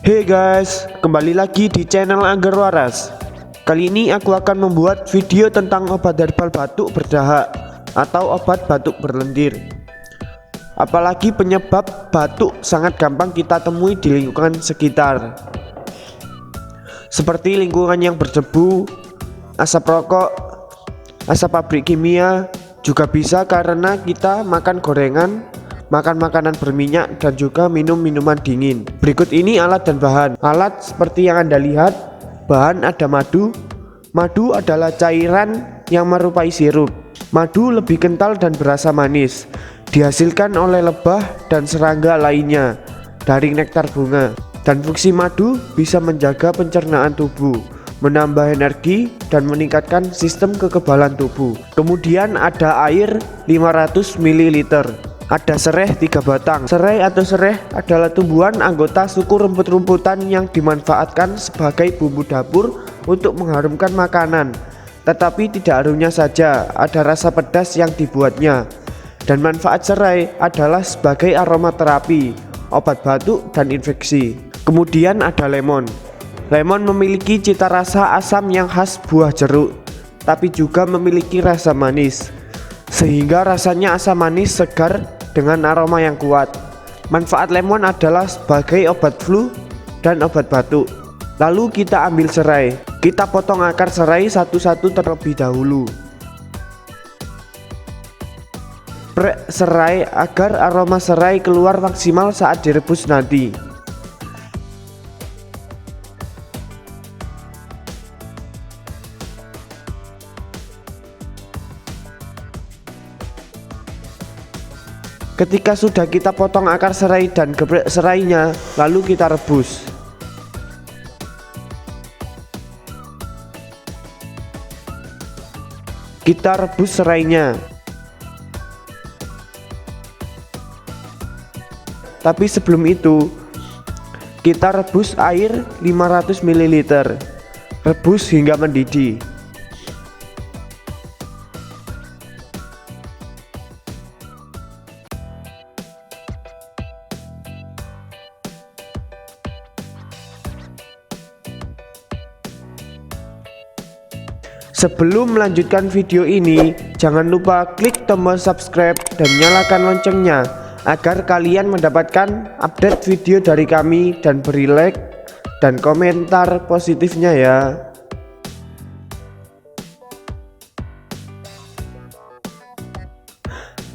Hey guys, kembali lagi di channel Angger Waras. Kali ini aku akan membuat video tentang obat herbal batuk berdahak atau obat batuk berlendir. Apalagi penyebab batuk sangat gampang kita temui di lingkungan sekitar, seperti lingkungan yang berdebu, asap rokok, asap pabrik kimia. Juga bisa karena kita makan gorengan, makan makanan berminyak, dan juga minum minuman dingin. Berikut ini alat dan bahan. Alat seperti yang Anda lihat. Bahan ada madu. Madu adalah cairan yang merupai sirup. Madu lebih kental dan berasa manis. Dihasilkan oleh lebah dan serangga lainnya dari nektar bunga. Dan fungsi madu bisa menjaga pencernaan tubuh, menambah energi, dan meningkatkan sistem kekebalan tubuh. Kemudian ada air 500 ml. Ada serai 3 batang. Serai atau sereh adalah tumbuhan anggota suku rumput-rumputan yang dimanfaatkan sebagai bumbu dapur untuk mengharumkan makanan. Tetapi tidak harumnya saja, ada rasa pedas yang dibuatnya. Dan manfaat serai adalah sebagai aromaterapi, obat batuk dan infeksi. Kemudian ada lemon. Lemon memiliki cita rasa asam yang khas buah jeruk, tapi juga memiliki rasa manis, sehingga rasanya asam manis segar dengan aroma yang kuat. Manfaat lemon adalah sebagai obat flu dan obat batuk. Lalu kita ambil serai. Kita potong akar serai satu-satu terlebih dahulu. Prek serai agar aroma serai keluar maksimal saat direbus nanti. Ketika sudah kita potong akar serai dan geprek serainya, lalu kita rebus. Kita rebus serainya. Tapi sebelum itu, kita rebus air 500 ml. Rebus hingga mendidih. Sebelum melanjutkan video ini, jangan lupa klik tombol subscribe dan nyalakan loncengnya agar kalian mendapatkan update video dari kami, dan beri like dan komentar positifnya ya.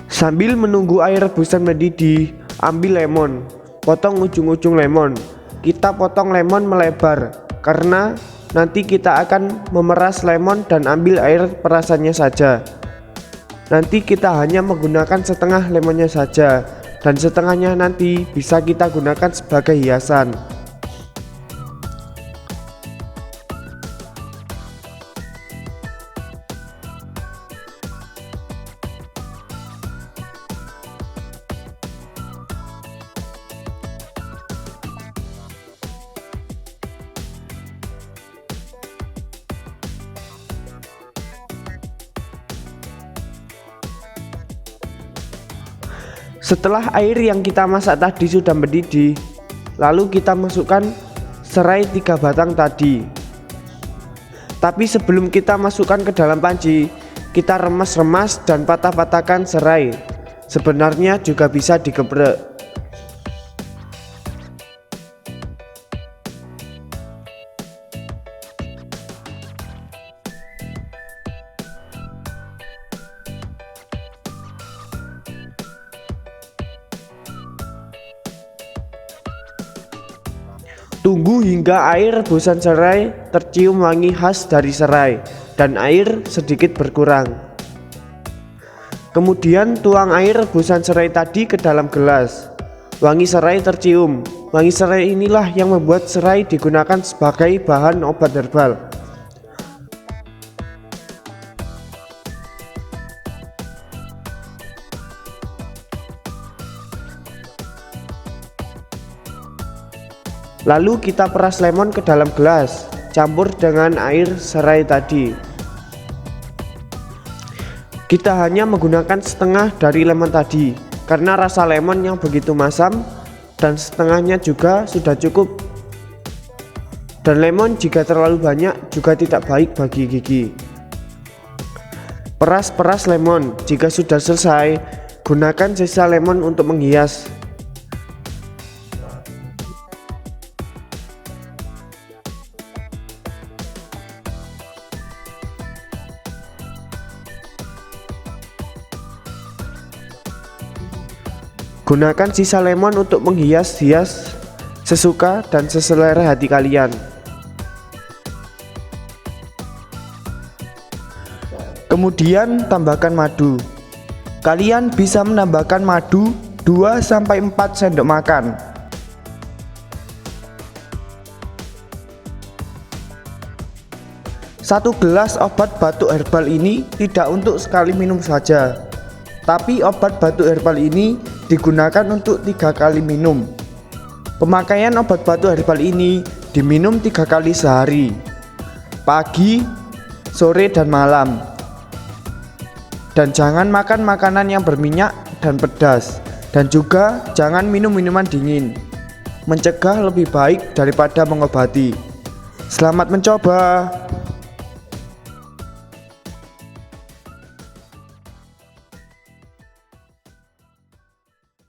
Sambil menunggu air rebusan mendidih, ambil lemon, potong ujung-ujung lemon. Kita potong lemon melebar karena nanti kita akan memeras lemon dan ambil air perasannya saja. Nanti kita hanya menggunakan setengah lemonnya saja, dan setengahnya nanti bisa kita gunakan sebagai hiasan. Setelah air yang kita masak tadi sudah mendidih, lalu kita masukkan serai 3 batang tadi. Tapi sebelum kita masukkan ke dalam panci, kita remas-remas dan patah-patahkan serai. Sebenarnya juga bisa digeprek. Tunggu hingga air rebusan serai tercium wangi khas dari serai dan air sedikit berkurang. Kemudian tuang air rebusan serai tadi ke dalam gelas. Wangi serai tercium. Wangi serai inilah yang membuat serai digunakan sebagai bahan obat herbal. Lalu kita peras lemon ke dalam gelas, campur dengan air serai tadi. Kita hanya menggunakan setengah dari lemon tadi, karena rasa lemon yang begitu masam, dan setengahnya juga sudah cukup Dan lemon jika terlalu banyak juga tidak baik bagi gigi. Peras lemon. Jika sudah selesai, gunakan sisa lemon untuk menghias. Gunakan sisa lemon untuk menghias-hias sesuka dan seselera hati kalian. Kemudian tambahkan madu. Kalian bisa menambahkan madu 2-4 sendok makan. Satu gelas obat batuk herbal ini tidak untuk sekali minum saja, tapi obat batuk herbal ini digunakan untuk 3 kali minum. Pemakaian obat batuk herbal ini diminum 3 kali sehari, pagi, sore, dan malam. Dan jangan makan makanan yang berminyak dan pedas, dan juga jangan minum minuman dingin. Mencegah lebih baik daripada mengobati. Selamat mencoba.